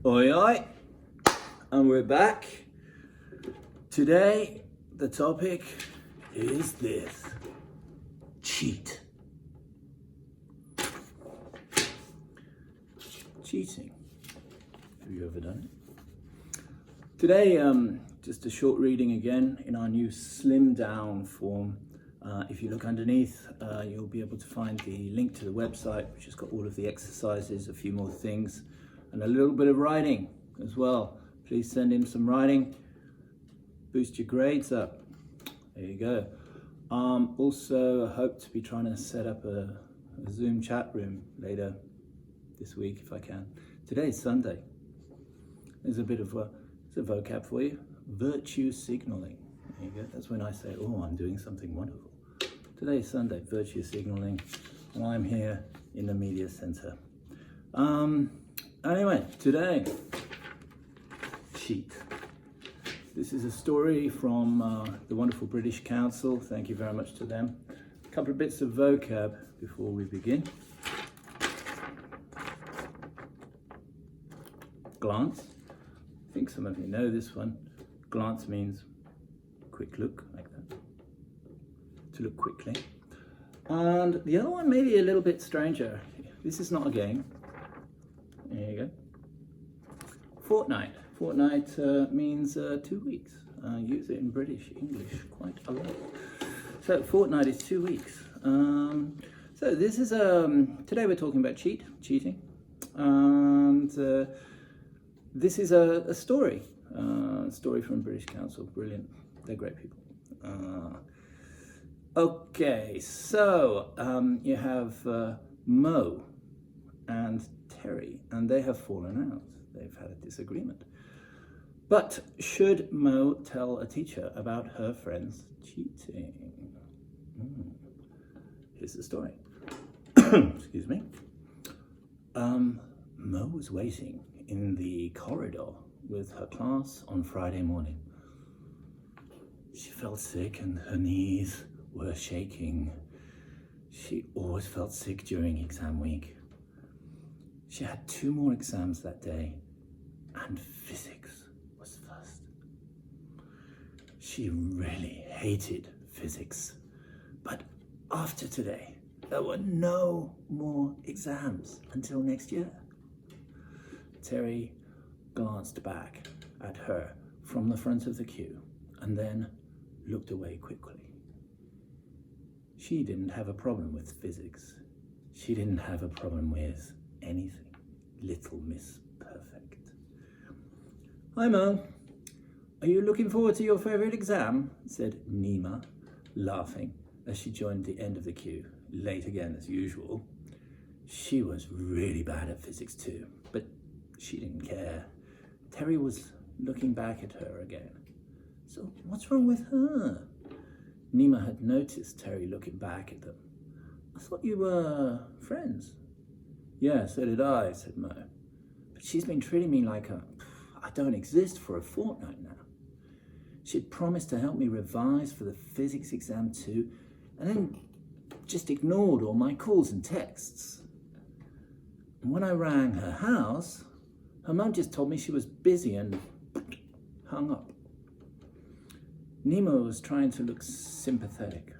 Oi, oi, and we're back. Today, the topic is this: cheat. Cheating. Have you ever done it? Today, just a short reading again in our new slimmed down form. If you look underneath, you'll be able to find the link to the website, which has got all of the exercises, a few more things, and a little bit of writing as well. Please send in some writing, boost your grades up. There you go. Also, I hope to be trying to set up a Zoom chat room later this week if I can. Today's Sunday. There's a bit of a vocab for you. Virtue signaling. There you go. That's when I say, oh, I'm doing something wonderful. Today's Sunday, virtue signaling, and I'm here in the media center. Anyway, today, cheat. This is a story from the wonderful British Council. Thank you very much to them. A couple of bits of vocab before we begin. Glance. I think some of you know this one. Glance means quick look, like that. To look quickly. And the other one may be a little bit stranger. This is not a game. There you go. Fortnight. Fortnight means 2 weeks. I use it in British English quite a lot. So fortnight is 2 weeks. So this is today we're talking about cheating, and this is a story from British Council. Brilliant. They're great people. Okay, so you have Mo and Terry, and they have fallen out. They've had a disagreement. But should Mo tell a teacher about her friends cheating? Here's the story. Excuse me. Mo was waiting in the corridor with her class on Friday morning. She felt sick and her knees were shaking. She always felt sick during exam week. She had 2 more exams that day, and physics was first. She really hated physics, but after today, there were no more exams until next year. Terry glanced back at her from the front of the queue and then looked away quickly. She didn't have a problem with physics. She didn't have a problem with anything. Little Miss Perfect. Hi Mo, are you looking forward to your favourite exam? Said Nima, laughing as she joined the end of the queue, late again as usual. She was really bad at physics too, but she didn't care. Terry was looking back at her again. So what's wrong with her? Nima had noticed Terry looking back at them. I thought you were friends. Yeah, so did I, said Mo. But she's been treating me like I don't exist for a fortnight now. She'd promised to help me revise for the physics exam too, and then just ignored all my calls and texts. And when I rang her house, her mum just told me she was busy and hung up. Nima was trying to look sympathetic.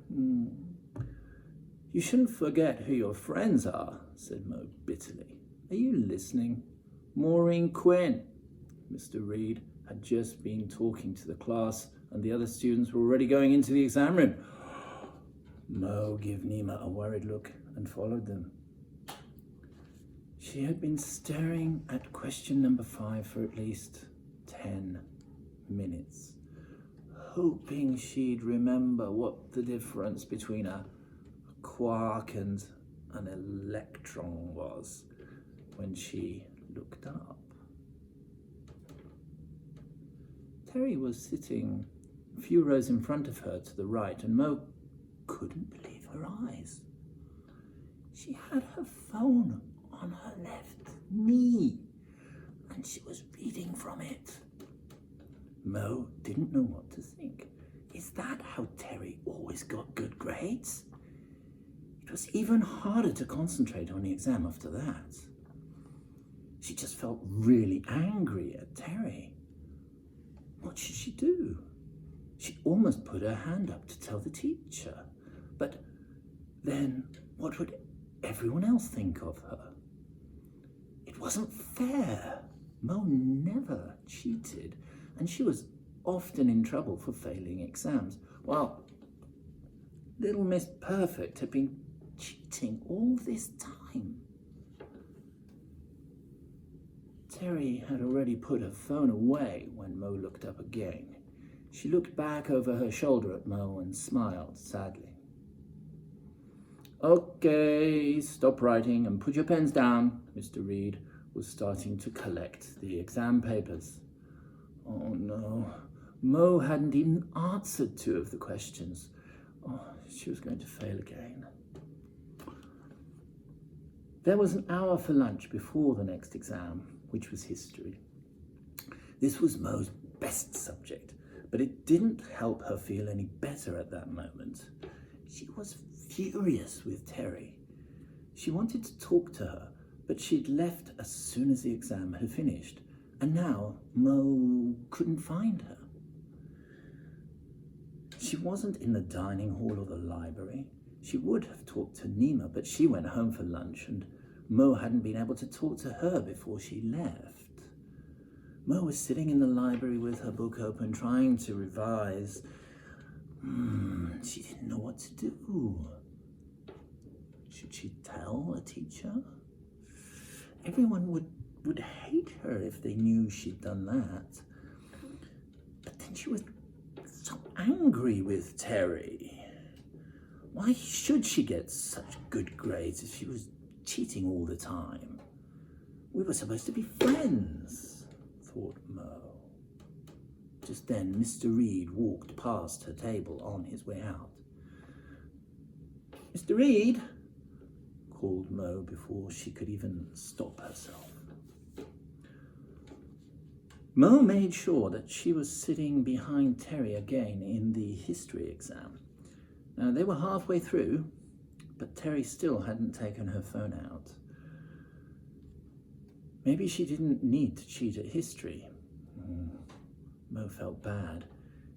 You shouldn't forget who your friends are, said Mo bitterly. Are you listening? Maureen Quinn. Mr. Reed had just been talking to the class and the other students were already going into the exam room. Mo gave Nima a worried look and followed them. She had been staring at question number 5 for at least 10 minutes, hoping she'd remember what the difference between a quark and an electron was when she looked up. Terry was sitting a few rows in front of her to the right, and Mo couldn't believe her eyes. She had her phone on her left knee, and she was reading from it. Mo didn't know what to think. Is that how Terry always got good grades? It was even harder to concentrate on the exam after that. She just felt really angry at Terry. What should she do? She almost put her hand up to tell the teacher. But then what would everyone else think of her? It wasn't fair. Mo never cheated, and she was often in trouble for failing exams, while little Miss Perfect had been cheating all this time. Terry had already put her phone away when Mo looked up again. She looked back over her shoulder at Mo and smiled sadly. "Okay, stop writing and put your pens down." Mr. Reed was starting to collect the exam papers. Oh no, Mo hadn't even answered 2 of the questions. Oh, she was going to fail again. There was an hour for lunch before the next exam, which was history. This was Mo's best subject, but it didn't help her feel any better at that moment. She was furious with Terry. She wanted to talk to her, but she'd left as soon as the exam had finished, and now Mo couldn't find her. She wasn't in the dining hall or the library. She would have talked to Nima, but she went home for lunch, and Mo hadn't been able to talk to her before she left. Mo was sitting in the library with her book open, trying to revise. She didn't know what to do. Should she tell a teacher? Everyone would hate her if they knew she'd done that. But then she was so angry with Terry. Why should she get such good grades if she was cheating all the time? We were supposed to be friends, thought Mo. Just then, Mr. Reed walked past her table on his way out. "Mr. Reed," called Mo before she could even stop herself. Mo made sure that she was sitting behind Terry again in the history exam. Now, they were halfway through, but Terry still hadn't taken her phone out. Maybe she didn't need to cheat at history. Mo felt bad.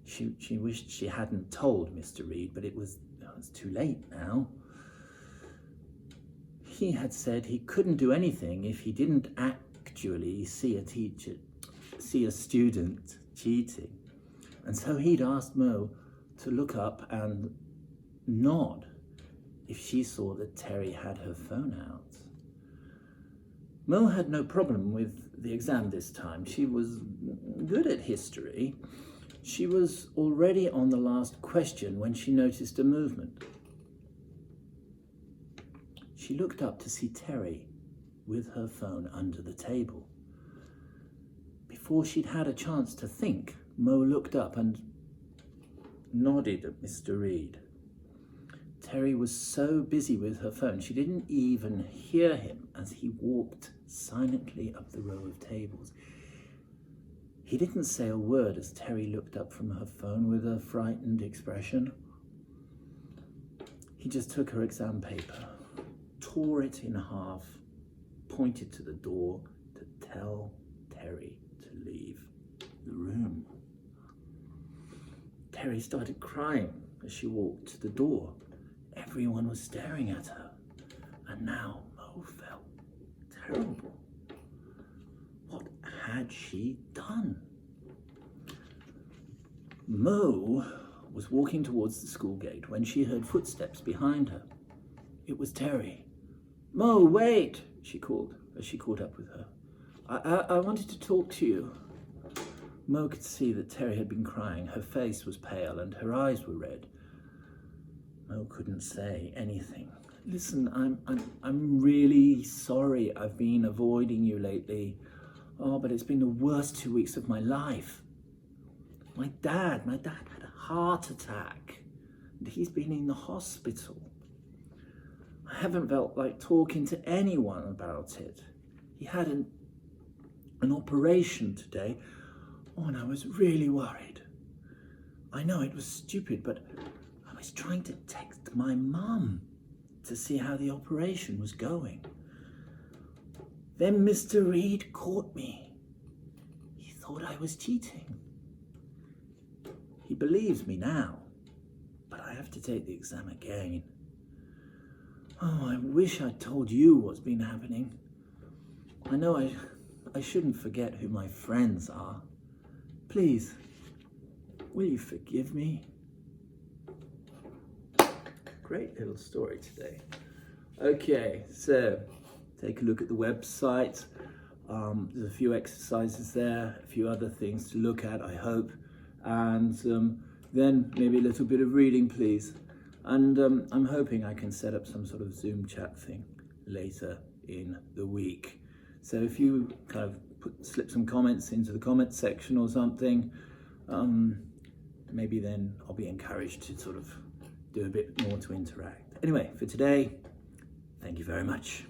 She wished she hadn't told Mr. Reed, but it was too late now. He had said he couldn't do anything if he didn't actually see a student cheating. And so he'd asked Mo to look up and nod if she saw that Terry had her phone out. Mo had no problem with the exam this time. She was good at history. She was already on the last question when she noticed a movement. She looked up to see Terry with her phone under the table. Before she'd had a chance to think, Mo looked up and nodded at Mr. Reed. Terry was so busy with her phone, she didn't even hear him as he walked silently up the row of tables. He didn't say a word as Terry looked up from her phone with a frightened expression. He just took her exam paper, tore it in half, pointed to the door to tell Terry to leave the room. Terry started crying as she walked to the door. Everyone was staring at her, and now Mo felt terrible. What had she done? Mo was walking towards the school gate when she heard footsteps behind her. It was Terry. "Mo, wait," she called as she caught up with her. I wanted to talk to you." Mo could see that Terry had been crying. Her face was pale and her eyes were red. Mo couldn't say anything. "Listen, I'm really sorry I've been avoiding you lately. Oh, but it's been the worst 2 weeks of my life. My dad had a heart attack and he's been in the hospital. I haven't felt like talking to anyone about it. He had an operation today. Oh, and I was really worried. I know it was stupid, but I was trying to text my mum to see how the operation was going. Then Mr. Reed caught me. He thought I was cheating. He believes me now, but I have to take the exam again. Oh, I wish I'd told you what's been happening. I know I shouldn't forget who my friends are. Please, will you forgive me? Great little story today. Okay, so take a look at the website. There's a few exercises there, a few other things to look at, I hope. And then maybe a little bit of reading, please. And I'm hoping I can set up some sort of Zoom chat thing later in the week. So if you kind of slip some comments into the comments section or something, maybe then I'll be encouraged to sort of do a bit more to interact. Anyway, for today, thank you very much.